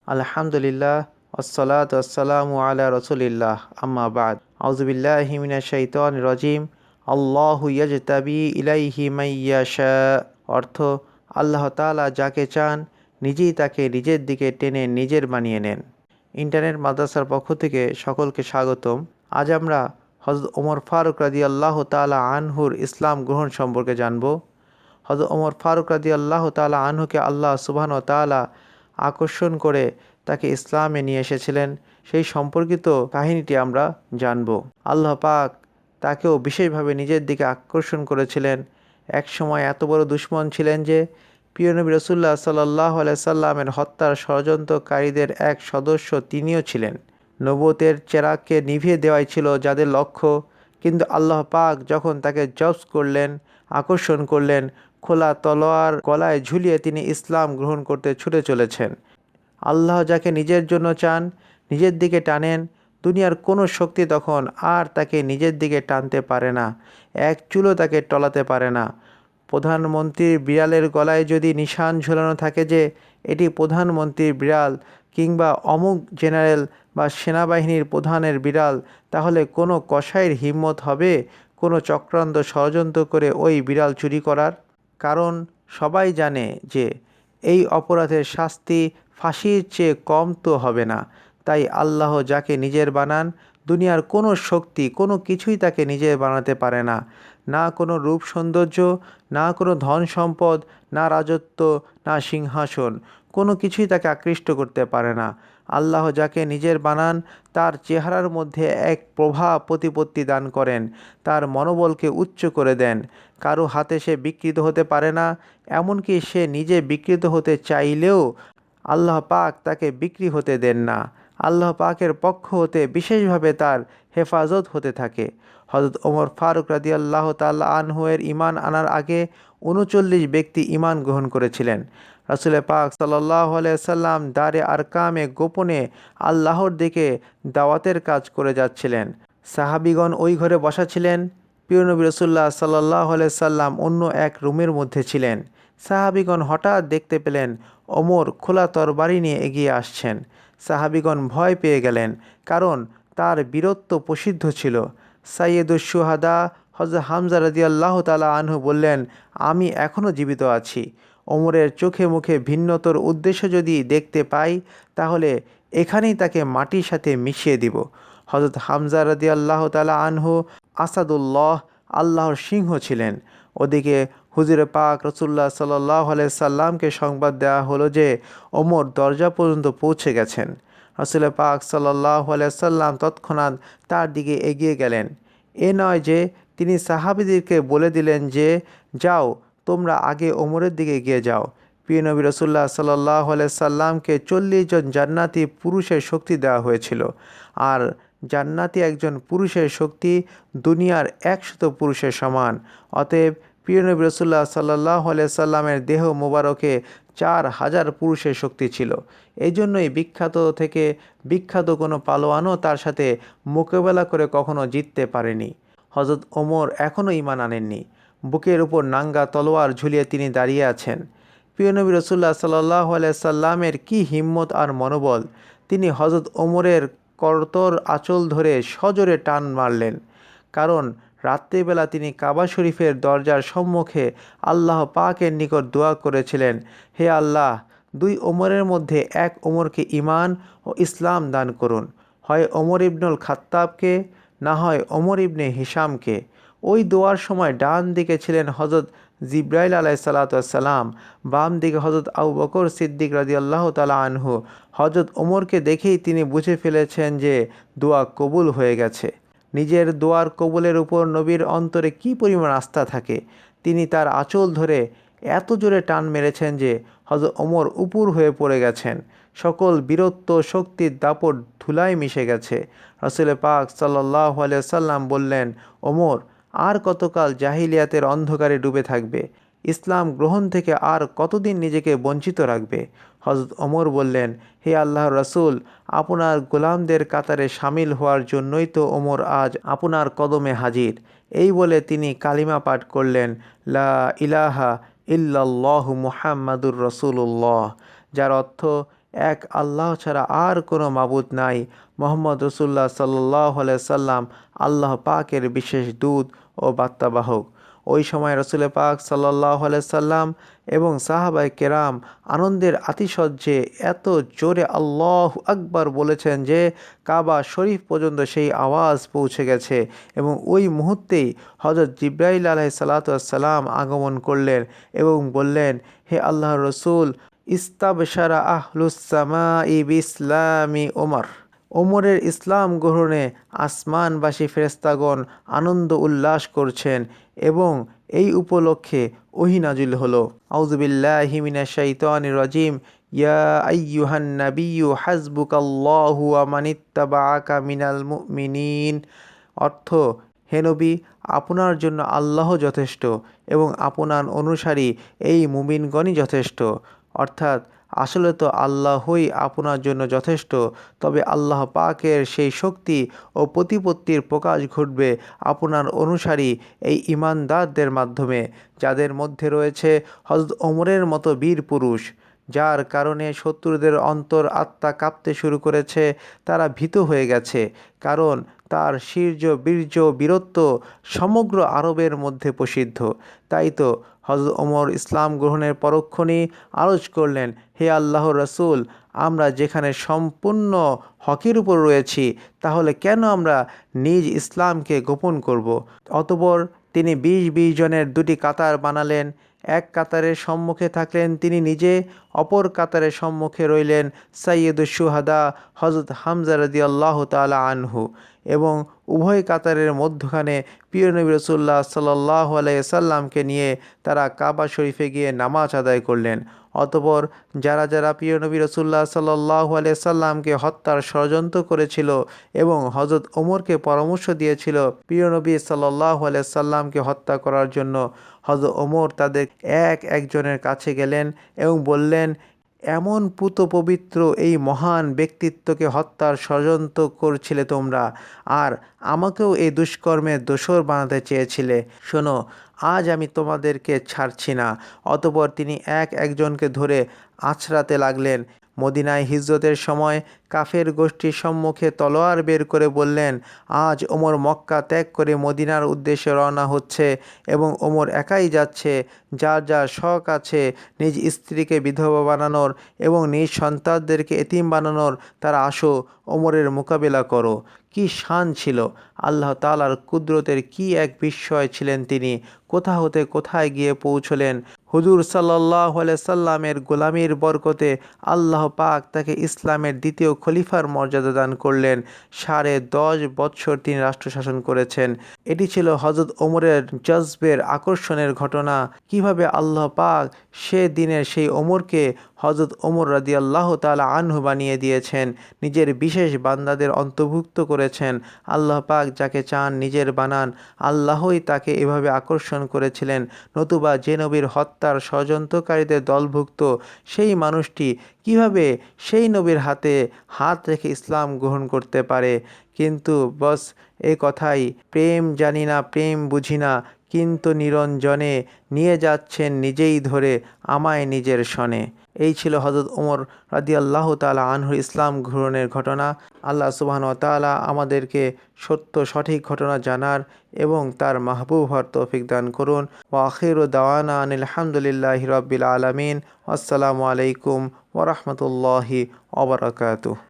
আলহামদুলিল্লাহ ওয়াসসালাতু ওয়াসসালামু আলা রাসূলিল্লাহ আম্মা বাদ আউযুবিল্লাহি মিনাশ শাইতানির রাজিম আল্লাহু ইয়াজতাবি ইলাইহি মান ইয়াশা অর্থ আল্লাহ তাআলা যাকে চান নিজেই তাকে নিজের দিকে টেনে নিজের বানিয়ে নেন। ইন্টারনেট মাদ্রাসার পক্ষ থেকে সকলকে স্বাগতম। আজ আমরা হযরত ওমর ফারুক রাদিয়াল্লাহু তাআলা আনহুর ইসলাম গ্রহণ সম্পর্কে জানব। হযরত ওমর ফারুক রাদিয়াল্লাহু তাআলা আনহুকে আল্লাহ সুবহানাহু ওয়া তাআলা আকর্ষণ করে তাকে ইসলামে নিয়ে এসেছিলেন, সেই সম্পর্কিত কাহিনীটি আমরা জানব। আল্লাহ পাক তাকেও বিশেষভাবে নিজের দিকে আকর্ষণ করেছিলেন। এক সময় এত বড় দুশমন ছিলেন যে প্রিয় নবী রাসূলুল্লাহ সাল্লাল্লাহু আলাইহি সাল্লামের হত্যার ষড়যন্ত্রকারীদের এক সদস্য তিনিও ছিলেন। নবুয়তের চেরাগকে নিভিয়ে দেওয়াই ছিল যাদের লক্ষ্য, কিন্তু আল্লাহ পাক যখন তাকে জব্দ করলেন, আকর্ষণ করলেন, খোলা তলোয়ার গলায় ঝুলিয়ে তিনি ইসলাম গ্রহণ করতে ছুটে চলেছেন। আল্লাহ যাকে নিজের জন্য চান, নিজের দিকে টানেন, দুনিয়ার কোনো শক্তি তখন আর তাকে নিজের দিকে টানতে পারে না, এক চুলও তাকে টলাতে পারে না। প্রধানমন্ত্রীর বিড়ালের গলায় যদি নিশান ঝোলানো থাকে যে এটি প্রধানমন্ত্রীর বিড়াল কিংবা অমুক জেনারেল বা সেনাবাহিনীর প্রধানের বিড়াল, তাহলে কোনো কসাইয়ের হিম্মত হবে কোনো চক্রান্ত ষড়যন্ত্র করে ওই বিড়াল চুরি করার? কারণ সবাই জানে যে এই অপরাধের শাস্তি ফাঁসির চেয়ে কম তো হবে না। তাই আল্লাহ যাকে নিজের বানান, দুনিয়ার কোনো শক্তি কোনো কিছুই তাকে নিজের বানাতে পারে না। না কোনো রূপ সৌন্দর্য, না কোনো ধন সম্পদ, না রাজত্ব, না সিংহাসন, কোনো কিছুই তাকে আকৃষ্ট করতে পারে না। আল্লাহ যাকে নিজের বানান তার চেহারার মধ্যে এক প্রভা প্রতিপত্তি দান করেন, তার মনোবলকে উচ্চ করে দেন। কারো হাতে সে বিকৃত হতে পারে না, এমনকি সে নিজে বিকৃত হতে চাইলেও আল্লাহ পাক তাকে বিক্রি হতে দেন না। আল্লাহ পাকের পক্ষ হতে বিশেষভাবে তার হেফাজত হতে থাকে। হযরত ওমর ফারুক রাদিয়াল্লাহু তাআলা আনহু এর ঈমান আনার আগে ৩৯ ব্যক্তি ঈমান গ্রহণ করেছিলেন। রাসূল পাক সাল্লাল্লাহু আলাইহি সাল্লাম দারে আরকামে গোপনে আল্লাহর দিকে দাওয়াতের কাজ করে যাচ্ছিলেন। সাহাবীগণ ওই ঘরে বসা ছিলেন। প্রিয় নবী রাসূলুল্লাহ সাল্লাল্লাহু আলাইহি সাল্লাম অন্য এক রুমের মধ্যে ছিলেন। সাহাবীগণ হঠাৎ দেখতে পেলেন ওমর খোলা তরবারি নিয়ে এগিয়ে আসছেন। সাহাবীগণ ভয় পেয়ে গেলেন, কারণ তার বীরত্ব প্রসিদ্ধ ছিল। সাইয়্যিদুশ শুহাদা হযরত হামজা রাদিয়াল্লাহু তাআলা আনহু বললেন, আমি এখনও জীবিত আছি। ওমরের চোখে মুখে ভিন্নতর উদ্দেশ্য যদি দেখতে পাই, তাহলে এখানেই তাকে মাটির সাথে মিশিয়ে দিব। হযরত হামজা রাদিয়াল্লাহু তাআলা আনহু আসাদুল্লাহ, আল্লাহর সিংহ ছিলেন। ওদিকে হুজুরে পাক রাসূলুল্লাহ সাল্লাল্লাহু আলাইহি সাল্লামকে সংবাদ দেওয়া হলো যে ওমর দরজা পর্যন্ত পৌঁছে গেছেন। রাসূল পাক সাল্লাল্লাহু আলাইহি সাল্লাম তৎক্ষণাৎ তার দিকে এগিয়ে গেলেন। এ নয় যে তিনি সাহাবীদেরকে বলে দিলেন যে, যাও তোমরা আগে ওমরের দিকে এগিয়ে যাও। প্রিয় নবী রাসূলুল্লাহ সাল্লাল্লাহু আলাইহি সাল্লামকে ৪০ জন জান্নাতি পুরুষের শক্তি দেওয়া হয়েছিল। আর জান্নাতি একজন পুরুষের শক্তি দুনিয়ার ১০০ পুরুষের সমান। অতএব প্রিয় নবী রাসূলুল্লাহ সাল্লাল্লাহু আলাইহি সাল্লামের দেহ মোবারকে ৪,০০০ পুরুষের শক্তি ছিল। এই জন্যই বিখ্যাত থেকে বিখ্যাত কোনো পালোয়ানও তার সাথে মোকাবেলা করে কখনো জিততে পারেনি। হযরত ওমর এখনও ঈমান আনেননি। বুকের উপর নাঙ্গা তলোয়ার ঝুলিয়ে তিনি দাঁড়িয়ে আছেন। প্রিয় নবী রাসূলুল্লাহ সাল্লাল্লাহু আলাইহি সাল্লামের কি হিম্মত আর মনোবল! তিনি হযরত ওমরের করতর আঁচল ধরে সজোরে টান মারলেন। কারণ রাত্রিবেলা তিনি কাবা শরীফের দরজার সম্মুখে আল্লাহ পাকের নিকট দোয়া করেছিলেন, হে আল্লাহ, ২ ওমরের মধ্যে এক ওমরকে ঈমান ও ইসলাম দান করুন, হয় ওমর ইবনুল খাত্তাবকে, না হয় ওমর ইবনে হিশামকে। ওই দোয়ার সময় ডান দিকে ছিলেন হযরত জিবরাইল আলাইহিসসালাতু ওয়াসসালাম, বাম দিকে হযরত আবু বকর সিদ্দিক রাদিয়াল্লাহু তাআলা আনহু। হযরত ওমরকে দেখেই তিনি বুঝে ফেলেছেন যে দোয়া কবুল হয়ে গেছে। নিজের দোয়ার কবুলের উপর নবীর অন্তরে কী পরিমাণ আস্থা থাকে! তিনি তার আঁচল ধরে এত জোরে টান মেরেছেন যে হযরত ওমর উপুর হয়ে পড়ে গেছেন। সকল বীরত্ব শক্তির দাপট ধুলায় মিশে গেছে। রাসূল পাক সাল্লাল্লাহু আলাইহি সাল্লাম বললেন, ওমর আর কতকাল জাহিলিয়াতের অন্ধকারে ডুবে থাকবে? ইসলাম গ্রহণ থেকে আর কতদিন নিজেকে বঞ্চিত রাখবে? হযরত ওমর বললেন, হে আল্লাহর রাসূল, আপনার গোলামদের কাতারে শামিল হওয়ার জন্যই তো ওমর আজ আপনার কদমে হাজির। এই বলে তিনি কালিমা পাঠ করলেন, লা ইলাহা ইল্লাল্লাহু মুহাম্মাদুর রাসূলুল্লাহ, যার অর্থ এক আল্লাহ ছাড়া আর কোনো মাবুদ নাই। মোহাম্মদ রসুল্লাহ সাল্লাল্লাহু আলাইহি সাল্লাম আল্লাহ পাকের বিশেষ দূত ও বার্তাবাহক। ওই সময় রসুল পাক সাল্লাল্লাহু আলাইহি সাল্লাম এবং সাহাবায়ে কেরাম আনন্দের আতিশয্যে এত জোরে আল্লাহু আকবার বলেছেন যে কাবা শরীফ পর্যন্ত সেই আওয়াজ পৌঁছে গেছে। এবং ওই মুহূর্তেই হযরত জিবরাইল আলাইহিস সালাতু ওয়াস সালাম আগমন করলেন এবং বললেন, হে আল্লাহর রসূল, ইস্তাবশারা আহলুস সামাই বিইসলামি ওমর। ওমরের ইসলাম গ্রহণে আসমানবাসী ফেরেশতাগণ আনন্দ উল্লাস করছেন এবং এই উপলক্ষে ওহী নাজিল হলো। আউযু বিল্লাহি মিনাশ শাইতানির রাজিম। ইয়া আইয়ুহান নাবিয়্যু হাসবুকাল্লাহু ওয়া মানিত্তাবাআকা মিনাল মুমিনিন। অর্থ, হে নবী, আপনার জন্য আল্লাহ যথেষ্ট এবং আপনার অনুসারী এই মুমিনগণই যথেষ্ট। অর্থাৎ আসলে তো আল্লাহই আপনার জন্য যথেষ্ট, তবে আল্লাহ পাকের সেই শক্তি ও প্রতিপত্তির প্রকাশ ঘটবে আপনার অনুসারী এই ঈমানদারদের মাধ্যমে, যাদের মধ্যে রয়েছে হযরত ওমরের মতো বীর পুরুষ, যার কারণে শত্রুদের অন্তর আত্মা কাঁপতে শুরু করেছে। তারা ভীত হয়ে গেছে, কারণ তার শীর্য বীর্য বীরত্ব সমগ্র আরবের মধ্যে প্রসিদ্ধ। তাই তো হযরত ওমর ইসলাম গ্রহণের পরক্ষণেই আরজ করলেন, হে আল্লাহর রাসূল, আমরা যেখানে সম্পূর্ণ হকের উপর রয়েছি, তাহলে কেন আমরা নিজ ইসলামকে গোপন করব? অতঃপর তিনি ২০ জনের দুটি কাতার বানালেন। এক কাতারের সম্মুখে থাকলেন তিনি নিজে, অপর কাতারের সম্মুখে রইলেন সাইয়্যিদুশ শুহাদা হযরত হামজা রাদিয়াল্লাহু তাআলা আনহু, এবং উভয় কাতারের মধ্যখানে প্রিয় নবী রাসূলুল্লাহ সাল্লাল্লাহু আলাইহি সাল্লামকে নিয়ে তারা কাবা শরীফে গিয়ে নামাজ আদায় করলেন। অতঃপর যারা যারা প্রিয় নবী রাসূলুল্লাহ সাল্লাল্লাহু আলাইহি সাল্লামকে হত্যার ষড়যন্ত্র করেছিল এবং হযরত ওমরকে পরামর্শ দিয়েছিল প্রিয় নবী সাল্লাল্লাহু আলাইহি সাল্লামকে হত্যা করার জন্য, হযরত ওমর তাদের একজনের কাছে গেলেন এবং বললেন, এমন পুত পবিত্র এই মহান ব্যক্তিত্বকে হত্যার ষড়যন্ত্র করছিলে তোমরা, আর আমাকেও এই দুষ্কর্মের দোষর বানাতে চেয়েছিলে। শোনো, আজ আমি তোমাদেরকে ছাড়ছি না। অতঃপর তিনি একজনকে ধরে আঁচড়াতে লাগলেন। মদিনায় হিজরতের সময় কাফের গোষ্ঠীর সম্মুখে তলোয়ার বের করে বললেন, আজ ওমর মক্কা ত্যাগ করে মদিনার উদ্দেশ্যে রওনা হচ্ছে এবং ওমর একাই যাচ্ছে। যার যার শখ আছে নিজ স্ত্রীকে বিধবা বানানোর এবং নিজ সন্তানদেরকে এতিম বানানোর, তারা আসো, ওমরের মোকাবিলা করো। কি শান ছিল! আল্লাহ তাআলার কুদরতের কি এক বিস্ময় ছিলেন তিনি! কোথা হতে কোথায় গিয়ে পৌঁছলেন। হুজুর সাল্লাল্লাহু আলাইহি সাল্লামের গোলামির বরকতে আল্লাহ পাক তাকে ইসলামের দ্বিতীয় খলিফার মর্যাদা দান করলেন। 10.5 বৎসর তিনি রাষ্ট্র শাসন করেছেন। এটি ছিল হযরত ওমরের জজবের আকর্ষণের ঘটনা। কিভাবে আল্লাহ পাক সে দিনের সেই ওমরকে হযরত ওমর রাদিয়াল্লাহু তাআলা আনহু বানিয়ে দিয়েছেন, নিজের বিশেষ বান্দাদের অন্তর্ভুক্ত করেছেন। আল্লাহ পাক যাকে চান নিজের বানান। আল্লাহই তাকে এভাবে আকর্ষণ করেছিলেন, নতুবা যে নবীর হত্যার ষড়যন্ত্রকারীদের দলভুক্ত সেই মানুষটি কিভাবে সেই নবীর হাতে হাত রেখে ইসলাম গ্রহণ করতে পারে? কিন্তু বস, এ কথাই, প্রেম জানি না, প্রেম বুঝি না, কিন্তু নিরঞ্জনে নিয়ে যাচ্ছেন নিজেই ধরে আমায় নিজের শনে। এই ছিল হযরত ওমর রাদিয়াল্লাহু তাআলা আনহুর ইসলাম গ্রহণের ঘটনা। আল্লাহ সুবহানাহু ওয়া তাআলা আমাদেরকে সত্য সঠিক ঘটনা জানার এবং তার মাহবুব হওয়ার তৌফিক দান করুন। ওয়া আখিরু দাওয়ানা আনিল হামদুলিল্লাহি রাব্বিল আলামিন। আসসালামু আলাইকুম ওয়া রাহমাতুল্লাহি ওয়া বারাকাতুহু।